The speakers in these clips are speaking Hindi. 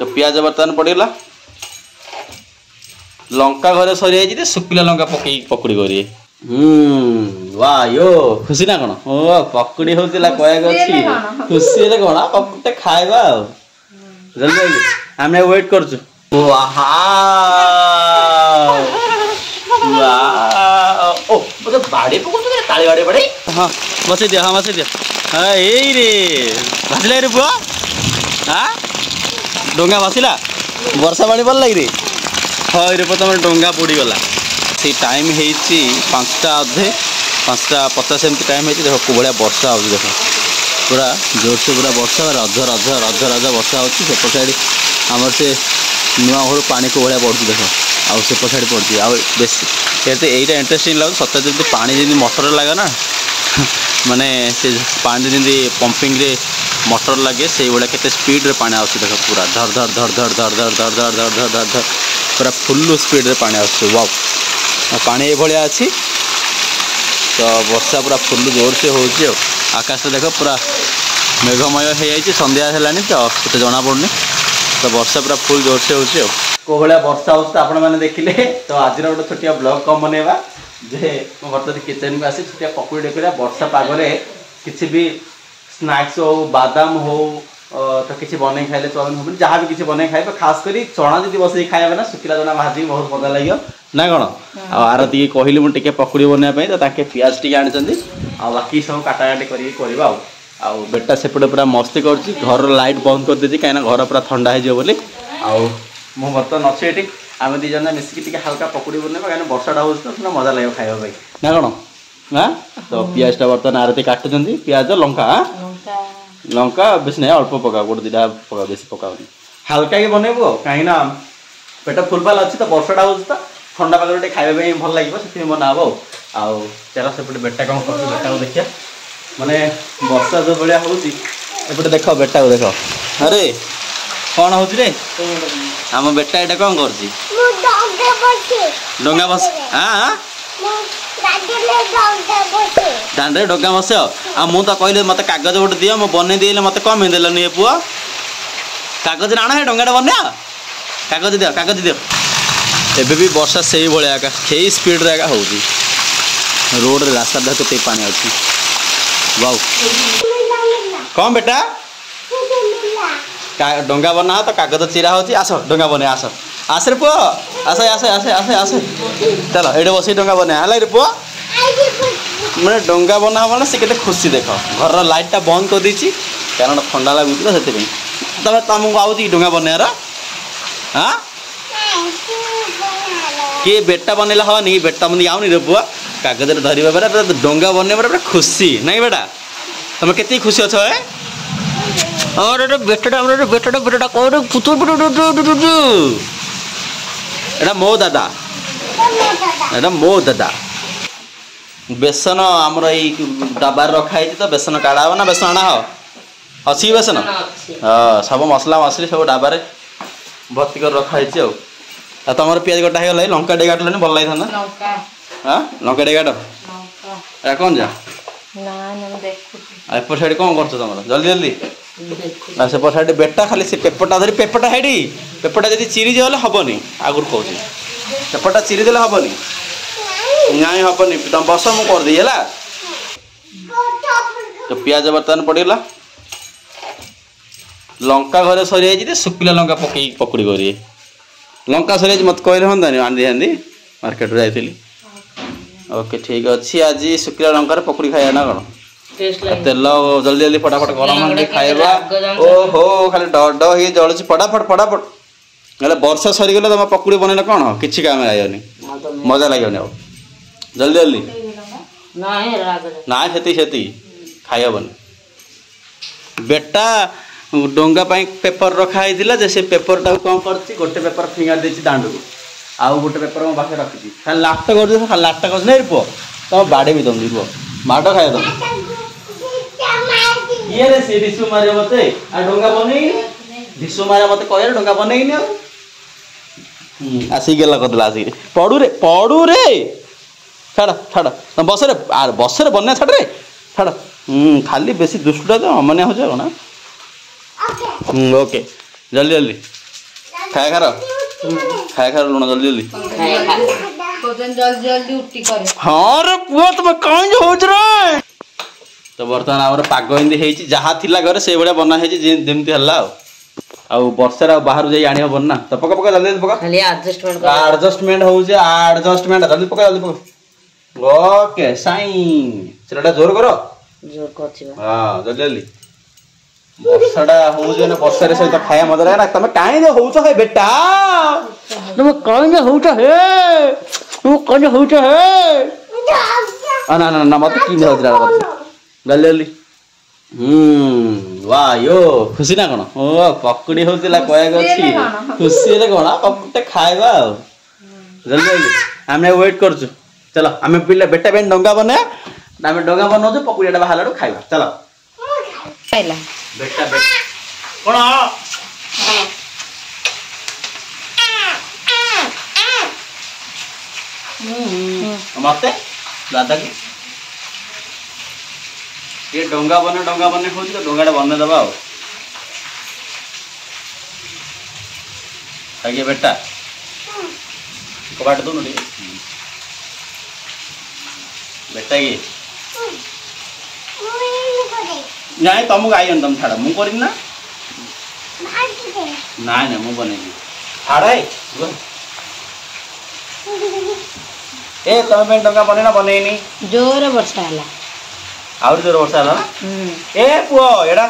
तो पियाज बर्तमान पड़ेगा लंका घरे सरी जाइए शुखिला लंका पकई पकुड़ी करिए। वाह यो खुशी ना कौन ओ पकुड़ी होता कहक खुशी कौन पकुड़े खाଇବା जल्दी जल्दी आम वेट कर बाड़ी पकड़ ताली बाड़ी बाड़ी हाँ बसई दिया हाँ बसई दिया हाँ यही रे भाजला रे पुआ हाँ डोंगा भासिला वर्षा पानी पड़ लगे हाँ रे तुम डोंगा बुड़ीगला से टाइम हो 5टा अधे 5टा 50 एमती टाइम हो देख को भाया वर्षा हो देख पूरा जोर से पूरा वर्षा रज रज रज रज वर्षा होती सेपट साइड आमर से नुआ घर पानी को भाया पड़ती देख आउ सेपट साइड पड़ती आउ बेसी यहीटा इंटरेस्टिंग लगे सत जमी पानी जमी मोटर लगे ना माने से पानी जमी पंपिंग रे मोटर लगे से भाया के स्पीड रे पानी आस देख पूरा धर धर धर धर धर धर धर धर धर धर धर धर पूरा फुल स्पीड रे पानी आस वाव पानी ये अच्छी तो वर्षा पूरा फुल जोर से हो आकाश देख पूरा मेघमय हो संध्या है तो जना पड़नी तो वर्षा पूरा फुल जोर से हो को भाया वर्षा हो आपण मैंने देखिले तो आज गोटे छोटिया ब्लॉग कम बनवा जे बर्तमान किचन को आसी छोटिया पकुड़ी डेकोरा वर्षा पागरे किसी भी स्नैक्स हो बादाम हो तो किसी बन खाइले चाउमिन हो जहाँ भी किसी बन खाइबे खास करी चना जी बस खाइबे ना शुखिला चना भाजी बहुत मजा लगे ना कौन आरती कहली मुझे पकुड़ी बनवाई तो पियाज टी आनी बाकी सब काटाकाटी कर बेटा सेपटे पूरा मस्ती कर लाइट बंद कर देती कहीं घर पूरा ठंडा हो मु बर्तमान अच्छे ये आम दी जन मिसिकी हल्का पकुड़ी बनवा कहीं वर्षाटा हो तो मजा लगे खाइबा ना कौन हाँ तो पियाजटा बर्तमान आरती काटुंट पियाज लंका लंका बेस नहीं अल्प पका गोटे दुटा पका बेस पका हल्का ही बनइबू कहीं पेट फुलफाल अच्छी तो वर्षाटा हो ठंडा पागे खाइबा भल लगे से बनाब आउ चल सेपटे बेटा कौन कर बेटा को देखिए माने वर्षा जो भाया होपटे देख बेटा को देख अरे कौन हो आम बेटा यहाँ कौन कर डंगा बस हाँ दांडे डंगा बस आ मु तो कहले मत कागज गोटे दियो मु बन दिए मत कम देलनि ये पुआ कागज आण है डंगाटा बना कागज दियो एबे भी वर्षा से ही भाया आका से स्पीड रे आका होउची रोड रे रास्ता देख केते पानी अछि वाओ कौन बेटा डंगा बना तो कागज चिरा होची आस डंगा बने आस आस रे पुआ आस आस आस आस आस चलो एडे बसी डंगा बने हला रे पुआ मैंने डंगा बना माने से केते खुशी देख घर लाइटा बंद कर दीची कारण ठंडा लागुची तो सेते तमे तुमको आउची डंगा बने रा हां किए बेटा बनला हवा नहीं बेटा मन आउनी रे बुआ कागज धरवा बेटा डंगा बनने बेटा खुशी नहीं बेटा तुम केते खुशी अछ है अरे बेटा बेटा कौन पुतुल एटा मो दादा एटा मो दादा बेसन आमर ये डबार रखाई तो बेसन काढ़ा ना बेसन आना हो अच्छी बेसन हाँ सब मसला मसली सब डबार भर्ती कर रखाई तुम पियाज कटा हो गला लंका टे काटल भल लगी था हाँ लंका टे काट कौन जा एपट साइड कौन कर तुम जल्दी जल्दी सेपट साइड बेटा खाली से पेपरटा धरी पेपरटा है पेपरटा जब चिरीजे हेनी आगुरी कौन पेपरटा चिरीदे हेनी नाई हेनी तुम बस मुझे करदी है तो पियाज बर्तमान पड़ेगा लंका घरे सरी जाइए शुखिला लंका पकई पकुड़ी करिए लंका सरी मत कहले हाँ आनी दी मार्केट जाइली ओके ठीक अच्छे आज शुखिला लंकार पकुड़ी खाया ना कौन तेल जल्दी जल्दी फटाफट गरम खाइबा ओहो खाली डड ही जलुची फटाफट फटाफट गले वर्षा सरीगले तुम पकुड़ी बनइले कौन किसी काम आयोनी मजा लगे जल्दी जल्दी ना से खाइबन बेटा डोंगा पेपर रखाई से पेपरटा कौन कर गोटे पेपर फिंगार दे दांड को आउ गोटे पेपर मो पाखे रखी खाली लास्ट कर खाली लास्ट कर नहीं पुओ तुम बाड़े भी तुम रुह माड़ खाए तुम ये रे से दिसु मारे मते आ डोंगा बनेई दिसु मारे मते कहले डोंगा बनेई न आसी गेला कदला आसी पड़ू रे छाड़ छाड़ तुम बस रे बन्या छाड़ रे छाड़ खाली बेसी दुष्टटा तो अमान्य हो जाओ ना ओके जल्दी जल्दी खाए खार खाए खार लुण जल्दी जल्दी जल्दी जल्दी उठी करे हाँ रे पुआ तुम कहीं हो तो बर्तमान आम पाग एमती जहाँ थिला घरे से भाया बना जमती है आउ वर्षा बाहर जाई आनी हबन ना तो पका पका जल्दी पका खाली एडजस्टमेंट एडजस्टमेंट होउचे एडजस्टमेंट जल्दी पका ओके साइन सेटा जोर करो जोर करछि हां जल्दी जल्दी वर्षाटा होउचे ना वर्षा रे सहित खाया मजा लागे ना तमे काहे जे होउछ हे बेटा तुम काहे जे होउछ हे तुम काहे जे होउछ हे ना ना ना मत की होउछ रा जल्दी जल्दी वाह यो खुशी ना कौन ओ पकड़ी होतिला कया गछि खुशी रे कोन पकड़े खाइबा जल्दी जल्दी हमने वेट करछु चलो हमें पिले बेटा बेन डंगा बने हमें डंगा बनाउ छ पकड़ीटा बाहरडू खाइबा चलो खाइला बेटा बेटा कोन मते दादा की ये डोंगा बने हो तो डोंगाटा बने दबा आगे बेटा कबाट दो नी बेटा की नहीं तुमको आई तुम छाड़ मु कर ना ना मु बने छाड़ ए तुम डोंगा बने ना बनेनी जोर वर्षा है आउर जोर वर्षा है ए पुओ एडा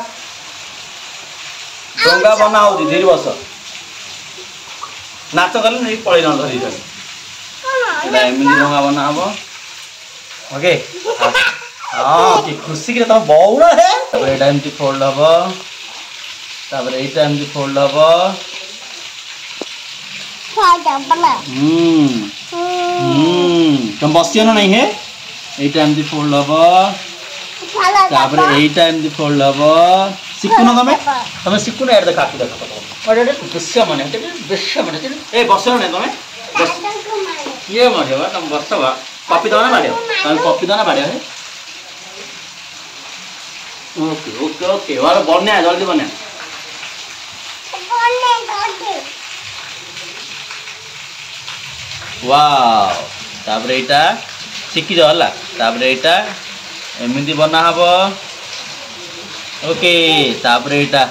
डोंगा बना हो धीरे बस नाच कले नहीं पड़े न धरी धरी एडा एमनी डोंगा बना हबो ओके हां की खुशी के तुम बौड़ा है तब एडा एमती फोल्ड हबो तब एटा एमती फोल्ड हबो तुम बसियो ना नहीं है एटा एमती फोल्ड हबो तापर एटा एमती फोल्ड हबो सिकुनो तमे सिकुनो एड देखा देखा अरे दृश्य माने दृश्य माने ए बसो ना तमे ये मारे बा तुम बसो बा कॉपी दो ना बाड़ियो तुम कॉपी दो ना बाड़ियो है ओके ओके ओके वाला बन्या जल्दी बन्या वाव तापर एटा सिक्की जो हला तापर एटा एमती बना हबो ओके तापर एटा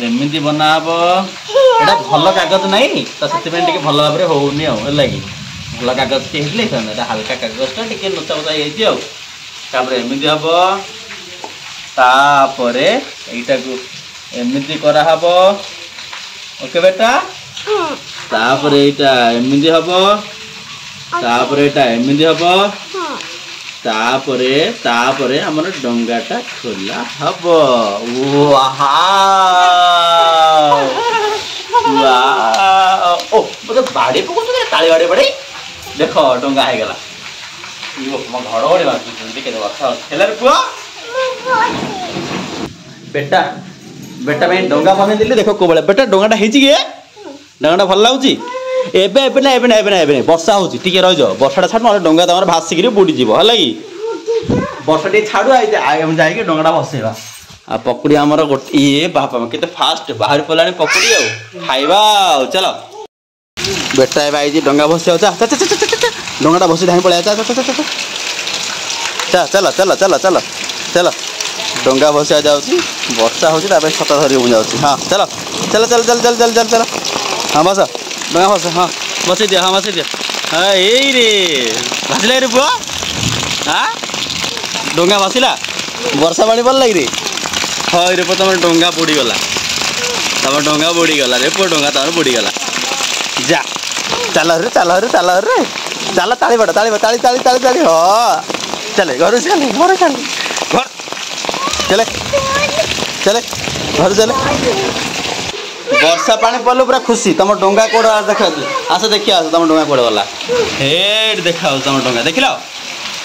एमती बना हबो एटा भलो कागज नहीं तो सेति में टिके भलो भाबरे होउनी हो लागि भलो कागज के हेतले थाना एटा हल्का कागजटा टिके नोचा उचा हेति हो तापर एमती हबो तापरे एटा को एमती करा हबो ओके बेटा तापरे एटा एमती हबो तापरे एटा एमती हबो तापरे तापरे हमर डंगाटा खोला हबो वाओ वाओ ओ मतलब बाड़ी को तो ताली बाड़ी बाड़ी देखो डंगा हे गेला इयो म घड़ोड़े बाकी देखे दे बक्सा खेलर पुआ बेटा बेटा मैं डंगा बने दिले देखो को बळे बेटा डंगाटा हेची के डंगाटा भल लाउची एबे एबे ना एबे ना एबे ना एबे वर्षा होची टिके रह जाओ वर्षाटा छाड़ न डंगा तमर भासी गिरी बुडी जीवो हला की वर्षा टे छाडू आई हम जाई के डंगाटा बसेबा आ पकड़ी हमर ये बापा केते फास्ट बाहर पलानी पकड़ी आ खाइबा चलो बेटा ए भाई जी डंगा बसे जा डंगाटा बसी धाई पळे जा चलो चलो चलो चलो चलो डंगा बसिया जाउची वर्षा होची ताबे छता धरि हो जाउची हां चलो चलो चलो चल चल चल चल चलो हां बस डंगा बस हां बसे दिया हां बसे दिया हां एई रे भाजला रे बुआ हां डंगा बसिला वर्षा पानी पड़ लगी रे हां रे तुम डंगा बुड़ी गला तुम डंगा बुड़ी गला रे पो डंगा तुम बुड़ी गला जा चल रे चल रे चल रे चल ताली बड़ ताली ताली ताली ताली ताली हो चले घर चले घर चले घर चले चले घर चले वर्षा पानी पड़े पूरा खुशी तुम डंगा कोड़ देख आस देखिए आस तुम डंगा कोड़ गला हेड देखा तुम डंगा देख लो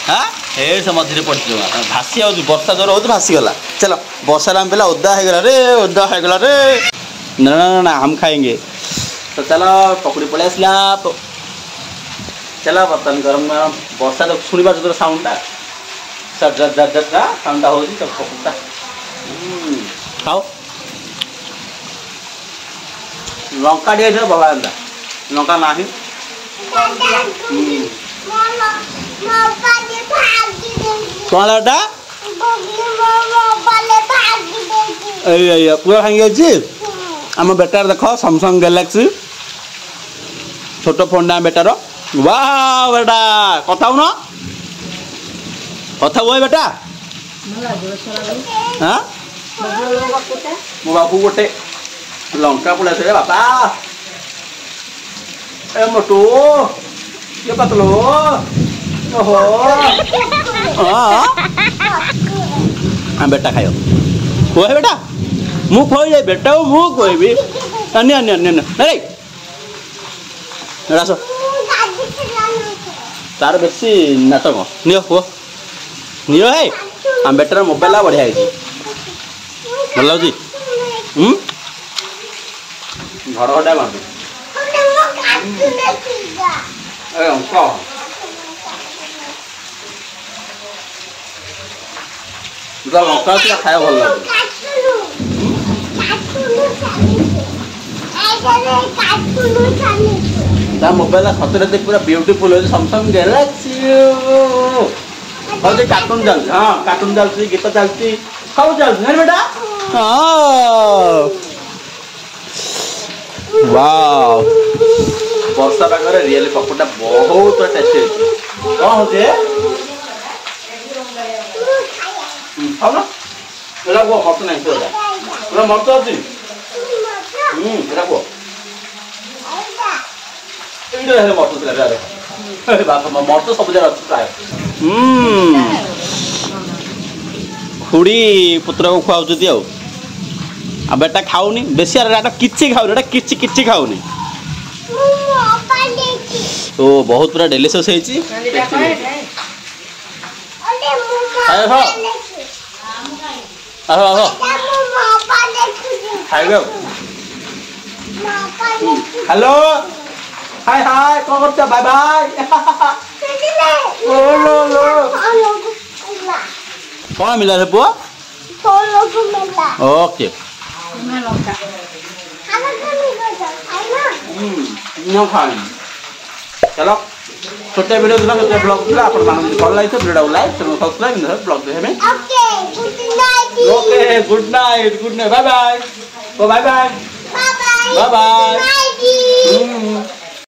हाँ हे से मझे पड़ भासी आ वर्षा जोर हो भासी गला चलो वर्षा आम पिला ओदा हो गला रे ओदा हो गला रे ना ना ना हम खाएंगे तो चलो पकड़ी पड़े आसला चलो बर्तन गरम गरम वर्षा तो शुणा जो साउंडटा साउंडटा हो पकड़ा खाओ लंका टे भल था लंका ना कौन एटा पूरा भांगी आम बेटार देख सैमसंग गैलेक्सी छोट फोन ना बेटार वाह बेटा कथा हूँ कथा हुए बेटा हाँ मो बापू गोटे लंका पड़ा से बापा ए मोटू ये पतलो ओहो हाँ बेटा खाओ कहे बेटा मु खोई जाए बेटा मु कहबी अन्य अन्य अन्य अरे रास तार बेसी नाटक नियो हो नियो है आम बेटार मोबाइल बढ़िया है भल लगे घर घटा बांधु लंका खाया भल लगे मोबाइल सतरे पूरा ब्यूटीफुल है सैमसंग गैलेक्सी और कार्टून चलती हाँ कार्टून चलती गीत चलती सब चलती है बेटा वाव वर्षा पागे रियल पकोड़ा बहुत टेस्टी कौन होते खाऊ ना मत नहीं पूरा मत अच्छी मत सब जगह प्राय खुड़ी पुत्र को खुआउती आ बेटा खाऊनी बेसी किछि खाऊनी किछि किछि खाऊनी ओ बहुत पूरा डेलीशियस है हेलो हाय हाय कौन करता बाय बाय कौन मिला रे बुआ ओके चलो छोटे वीडियो दिला छोटे ब्लॉग दिला अपन मानन भल like video like channel subscribe blog देखे okay good night bye bye bye bye bye bye